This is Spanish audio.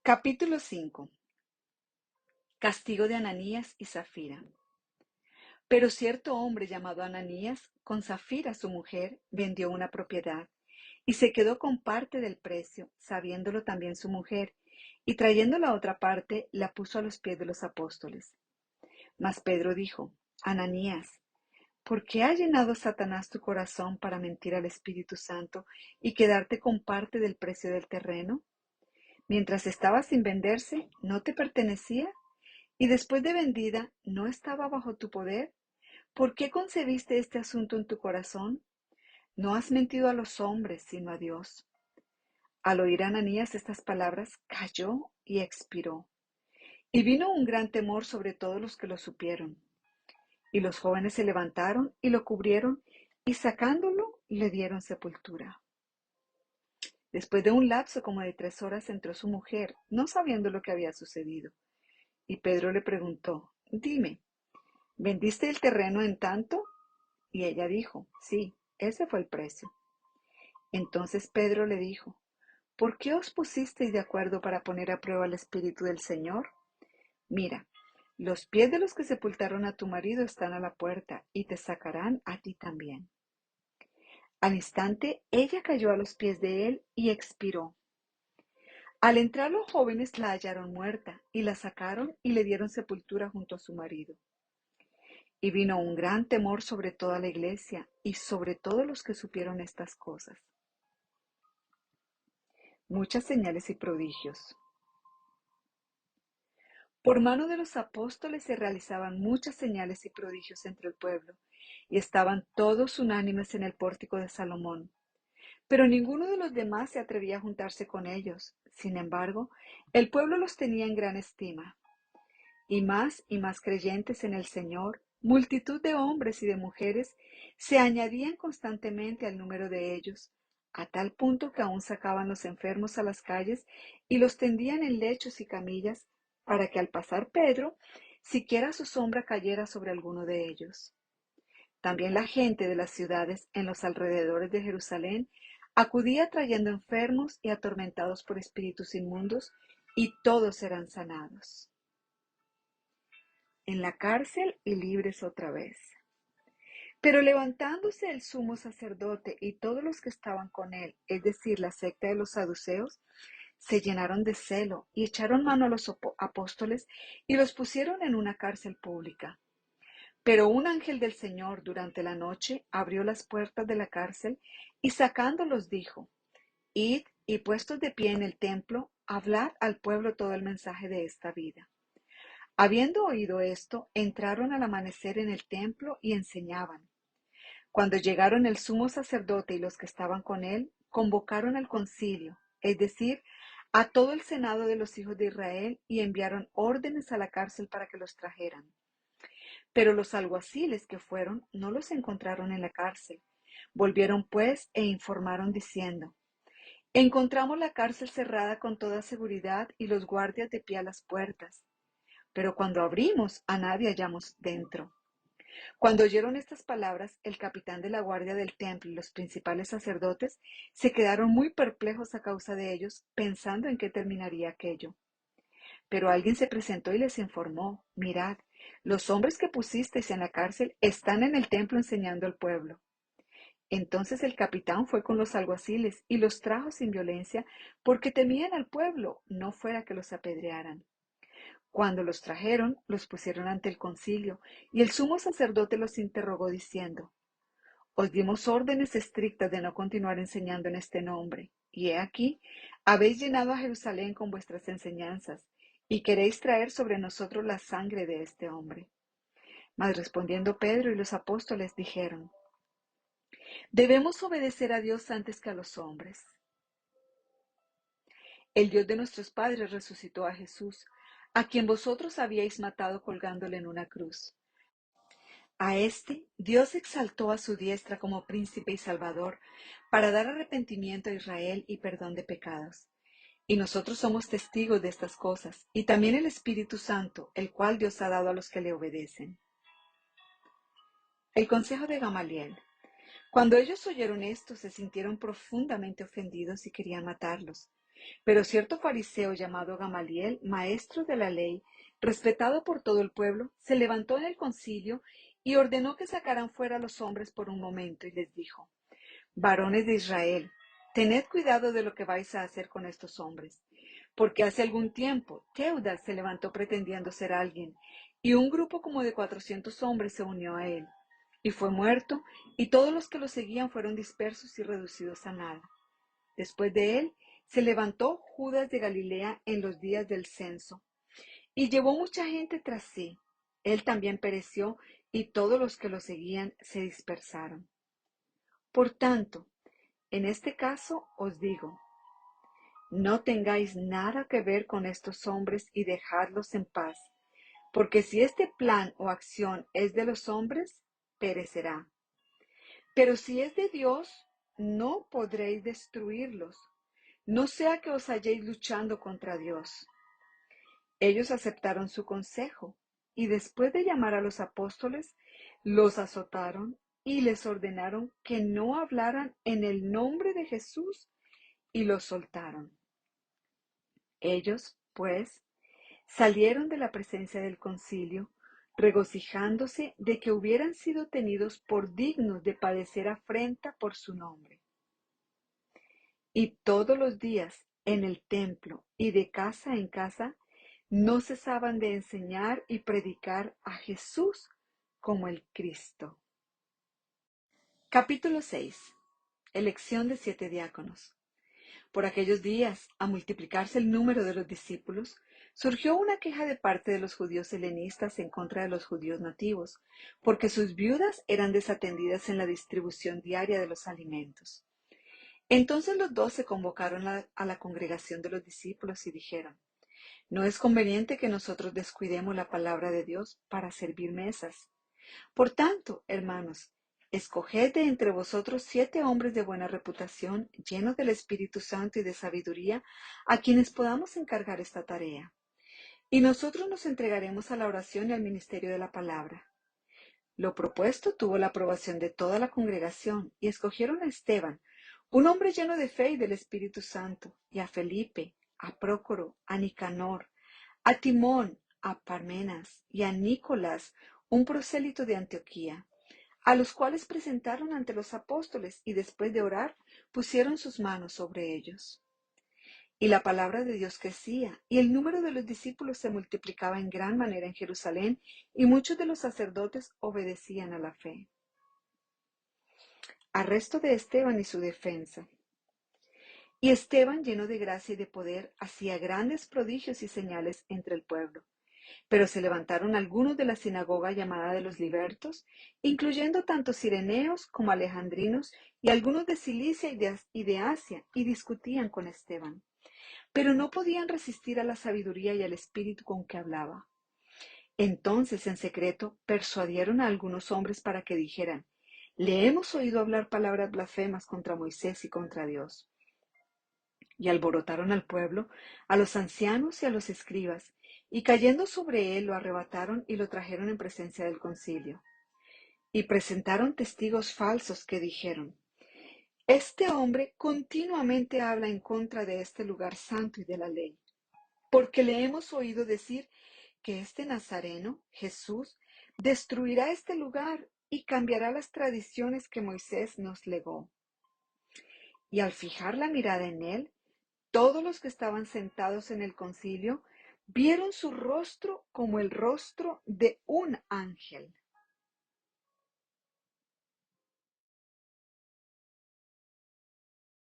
Capítulo 5. Castigo de Ananías y Zafira. Pero cierto hombre llamado Ananías, con Zafira su mujer, vendió una propiedad y se quedó con parte del precio, sabiéndolo también su mujer, y trayendo la otra parte, la puso a los pies de los apóstoles. Mas Pedro dijo: Ananías, ¿por qué ha llenado Satanás tu corazón para mentir al Espíritu Santo y quedarte con parte del precio del terreno? Mientras estaba sin venderse, ¿no te pertenecía? Y después de vendida, ¿no estaba bajo tu poder? ¿Por qué concebiste este asunto en tu corazón? No has mentido a los hombres, sino a Dios. Al oír Ananías estas palabras, cayó y expiró. Y vino un gran temor sobre todos los que lo supieron. Y los jóvenes se levantaron y lo cubrieron, y sacándolo, le dieron sepultura. Después de un lapso como de 3 horas entró su mujer, no sabiendo lo que había sucedido. Y Pedro le preguntó: Dime, ¿vendiste el terreno en tanto? Y ella dijo: Sí, ese fue el precio. Entonces Pedro le dijo: ¿Por qué os pusisteis de acuerdo para poner a prueba el Espíritu del Señor? Mira, los pies de los que sepultaron a tu marido están a la puerta y te sacarán a ti también. Al instante ella cayó a los pies de él y expiró. Al entrar los jóvenes la hallaron muerta y la sacaron y le dieron sepultura junto a su marido. Y vino un gran temor sobre toda la iglesia y sobre todos los que supieron estas cosas. Muchas señales y prodigios. Por mano de los apóstoles se realizaban muchas señales y prodigios entre el pueblo, y estaban todos unánimes en el pórtico de Salomón. Pero ninguno de los demás se atrevía a juntarse con ellos. Sin embargo, el pueblo los tenía en gran estima. Y más creyentes en el Señor, multitud de hombres y de mujeres se añadían constantemente al número de ellos, a tal punto que aún sacaban los enfermos a las calles y los tendían en lechos y camillas, para que al pasar Pedro, siquiera su sombra cayera sobre alguno de ellos. También la gente de las ciudades en los alrededores de Jerusalén acudía trayendo enfermos y atormentados por espíritus inmundos, y todos eran sanados. En la cárcel y libres otra vez. Pero levantándose el sumo sacerdote y todos los que estaban con él, es decir, la secta de los saduceos, se llenaron de celo y echaron mano a los apóstoles y los pusieron en una cárcel pública. Pero un ángel del Señor durante la noche abrió las puertas de la cárcel y sacándolos dijo: Id y puestos de pie en el templo, hablad al pueblo todo el mensaje de esta vida. Habiendo oído esto, entraron al amanecer en el templo y enseñaban. Cuando llegaron el sumo sacerdote y los que estaban con él, convocaron al concilio, es decir, a todo el senado de los hijos de Israel, y enviaron órdenes a la cárcel para que los trajeran. Pero los alguaciles que fueron no los encontraron en la cárcel. Volvieron pues e informaron diciendo: Encontramos la cárcel cerrada con toda seguridad y los guardias de pie a las puertas. Pero cuando abrimos, a nadie hallamos dentro. Cuando oyeron estas palabras, el capitán de la guardia del templo y los principales sacerdotes se quedaron muy perplejos a causa de ellos, pensando en qué terminaría aquello. Pero alguien se presentó y les informó: Mirad, los hombres que pusisteis en la cárcel están en el templo enseñando al pueblo. Entonces el capitán fue con los alguaciles y los trajo sin violencia, porque temían al pueblo, no fuera que los apedrearan. Cuando los trajeron, los pusieron ante el concilio, y el sumo sacerdote los interrogó diciendo: Os dimos órdenes estrictas de no continuar enseñando en este nombre, y he aquí, habéis llenado a Jerusalén con vuestras enseñanzas, y queréis traer sobre nosotros la sangre de este hombre. Mas respondiendo Pedro y los apóstoles dijeron: Debemos obedecer a Dios antes que a los hombres. El Dios de nuestros padres resucitó a Jesús, a quien vosotros habíais matado colgándole en una cruz. A este Dios exaltó a su diestra como príncipe y salvador, para dar arrepentimiento a Israel y perdón de pecados. Y nosotros somos testigos de estas cosas, y también el Espíritu Santo, el cual Dios ha dado a los que le obedecen. El consejo de Gamaliel. Cuando ellos oyeron esto, se sintieron profundamente ofendidos y querían matarlos. Pero cierto fariseo llamado Gamaliel, maestro de la ley, respetado por todo el pueblo, se levantó en el concilio y ordenó que sacaran fuera a los hombres por un momento y les dijo: Varones de Israel, tened cuidado de lo que vais a hacer con estos hombres, porque hace algún tiempo Teudas se levantó pretendiendo ser alguien, y un grupo como de 400 hombres se unió a él, y fue muerto, y todos los que lo seguían fueron dispersos y reducidos a nada. Después de él se levantó Judas de Galilea en los días del censo, y llevó mucha gente tras sí. Él también pereció, y todos los que lo seguían se dispersaron. Por tanto, en este caso os digo, no tengáis nada que ver con estos hombres y dejadlos en paz, porque si este plan o acción es de los hombres, perecerá. Pero si es de Dios, no podréis destruirlos, no sea que os halléis luchando contra Dios. Ellos aceptaron su consejo, y después de llamar a los apóstoles, los azotaron y les ordenaron que no hablaran en el nombre de Jesús, y los soltaron. Ellos, pues, salieron de la presencia del concilio, regocijándose de que hubieran sido tenidos por dignos de padecer afrenta por su nombre. Y todos los días en el templo y de casa en casa no cesaban de enseñar y predicar a Jesús como el Cristo. Capítulo 6. Elección de 7 diáconos. Por aquellos días, a multiplicarse el número de los discípulos, surgió una queja de parte de los judíos helenistas en contra de los judíos nativos, porque sus viudas eran desatendidas en la distribución diaria de los alimentos. Entonces los 12 convocaron a la congregación de los discípulos y dijeron: No es conveniente que nosotros descuidemos la palabra de Dios para servir mesas. Por tanto, hermanos, escoged de entre vosotros 7 hombres de buena reputación, llenos del Espíritu Santo y de sabiduría, a quienes podamos encargar esta tarea. Y nosotros nos entregaremos a la oración y al ministerio de la palabra. Lo propuesto tuvo la aprobación de toda la congregación, y escogieron a Esteban, un hombre lleno de fe y del Espíritu Santo, y a Felipe, a Prócoro, a Nicanor, a Timón, a Parmenas y a Nicolás, un prosélito de Antioquía, a los cuales presentaron ante los apóstoles y después de orar pusieron sus manos sobre ellos. Y la palabra de Dios crecía, y el número de los discípulos se multiplicaba en gran manera en Jerusalén, y muchos de los sacerdotes obedecían a la fe. Arresto de Esteban y su defensa. Y Esteban, lleno de gracia y de poder, hacía grandes prodigios y señales entre el pueblo. Pero se levantaron algunos de la sinagoga llamada de los libertos, incluyendo tanto cireneos como alejandrinos y algunos de Cilicia y de Asia, y discutían con Esteban. Pero no podían resistir a la sabiduría y al espíritu con que hablaba. Entonces, en secreto, persuadieron a algunos hombres para que dijeran: Le hemos oído hablar palabras blasfemas contra Moisés y contra Dios. Y alborotaron al pueblo, a los ancianos y a los escribas, y cayendo sobre él lo arrebataron y lo trajeron en presencia del concilio. Y presentaron testigos falsos que dijeron: Este hombre continuamente habla en contra de este lugar santo y de la ley, porque le hemos oído decir que este Nazareno, Jesús, destruirá este lugar y cambiará las tradiciones que Moisés nos legó. Y al fijar la mirada en él, todos los que estaban sentados en el concilio vieron su rostro como el rostro de un ángel.